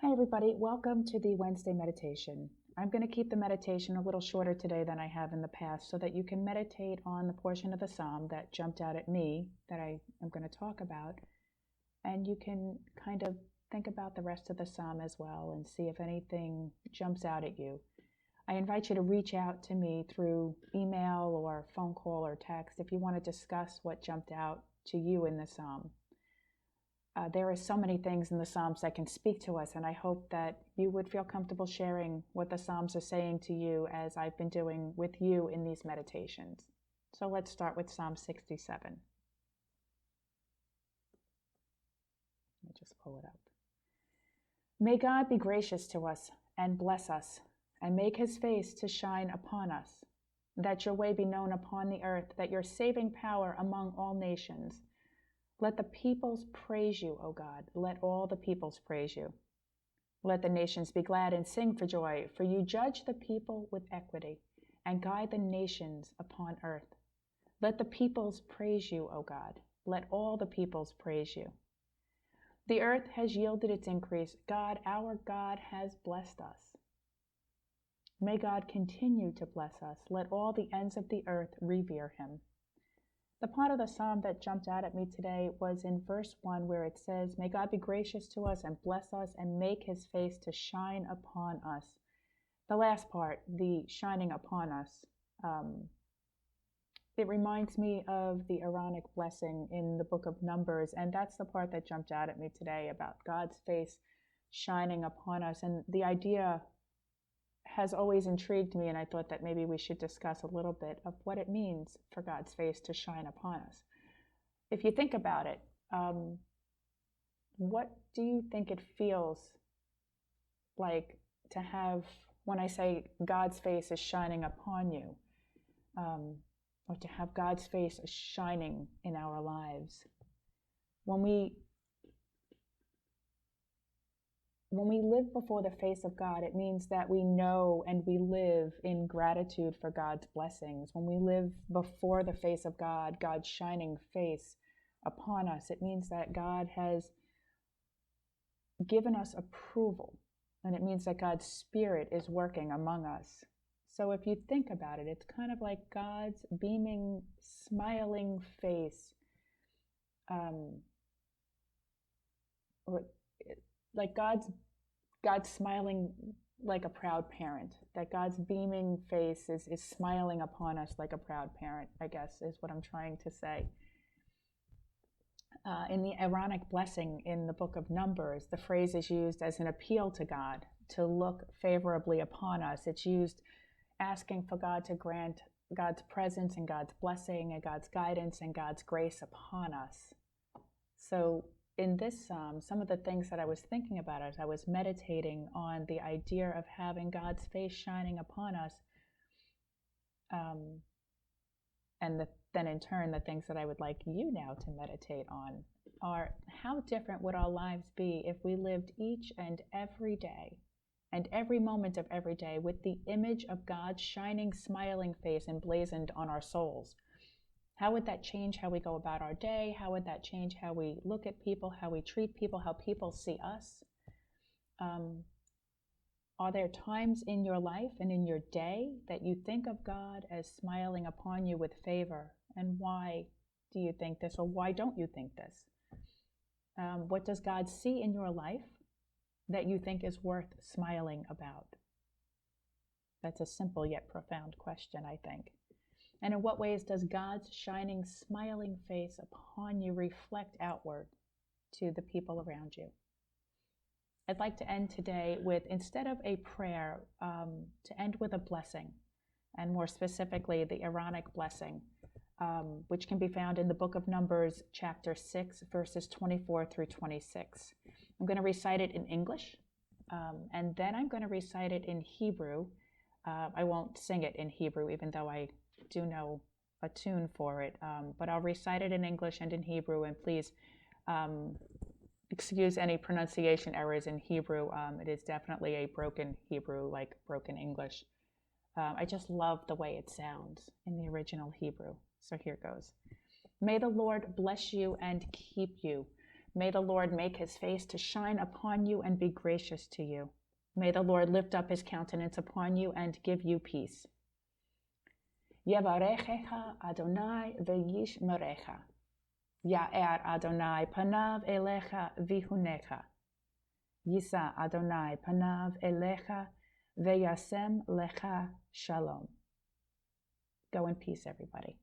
Hi, everybody. Welcome to the Wednesday meditation. I'm going to keep the meditation a little shorter today than I have in the past so that you can meditate on the portion of the psalm that jumped out at me that I am going to talk about. And you can kind of think about the rest of the psalm as well and see if anything jumps out at you. I invite you to reach out to me through email or phone call or text if you want to discuss what jumped out to you in the psalm. There are so many things in the Psalms that can speak to us, and I hope that you would feel comfortable sharing what the Psalms are saying to you as I've been doing with you in these meditations. So let's start with Psalm 67. Let me just pull it up. May God be gracious to us and bless us, and make his face to shine upon us, that your way be known upon the earth, that your saving power among all nations. Let the peoples praise you, O God. Let all the peoples praise you. Let the nations be glad and sing for joy, for you judge the people with equity and guide the nations upon earth. Let the peoples praise you, O God. Let all the peoples praise you. The earth has yielded its increase. God, our God, has blessed us. May God continue to bless us. Let all the ends of the earth revere him. The part of the psalm that jumped out at me today was in verse 1 where it says, may God be gracious to us and bless us and make his face to shine upon us. The last part, the shining upon us, it reminds me of the Aaronic blessing in the book of Numbers, and that's the part that jumped out at me today about God's face shining upon us. And the idea has always intrigued me, and I thought that maybe we should discuss a little bit of what it means for God's face to shine upon us. If you think about it, what do you think it feels like to have, when I say God's face is shining upon you, or to have God's face shining in our lives? When we live before the face of God, it means that we know and we live in gratitude for God's blessings. When we live before the face of God, God's shining face upon us, it means that God has given us approval, and it means that God's Spirit is working among us. So if you think about it, it's kind of like God's beaming, smiling face, or like God's smiling like a proud parent, that God's beaming face is smiling upon us like a proud parent, I guess is what I'm trying to say. In the Aaronic blessing in the book of Numbers, the phrase is used as an appeal to God to look favorably upon us. It's used asking for God to grant God's presence and God's blessing and God's guidance and God's grace upon us. So in this psalm, some of the things that I was thinking about as I was meditating on the idea of having God's face shining upon us, and then in turn, the things that I would like you now to meditate on are how different would our lives be if we lived each and every day and every moment of every day with the image of God's shining, smiling face emblazoned on our souls. How would that change how we go about our day? How would that change how we look at people, how we treat people, how people see us? Are there times in your life and in your day that you think of God as smiling upon you with favor? And why do you think this, or why don't you think this? What does God see in your life that you think is worth smiling about? That's a simple yet profound question, I think. And in what ways does God's shining, smiling face upon you reflect outward to the people around you? I'd like to end today with, instead of a prayer, to end with a blessing, and more specifically, the Aaronic blessing, which can be found in the book of Numbers, chapter 6, verses 24 through 26. I'm going to recite it in English, and then I'm going to recite it in Hebrew. I won't sing it in Hebrew, even though I do know a tune for it, but I'll recite it in English and in Hebrew, and please excuse any pronunciation errors in Hebrew. It is definitely a broken Hebrew, like broken English. I just love the way it sounds in the original Hebrew. So here goes. May the Lord bless you and keep you. May the Lord make his face to shine upon you and be gracious to you. May the Lord lift up his countenance upon you and give you peace. Yevarechecha Adonai v'yishmerecha. Ya'er Adonai panav elecha vihunecha. Yisa Adonai panav elecha ve'yasem lecha shalom. Go in peace, everybody.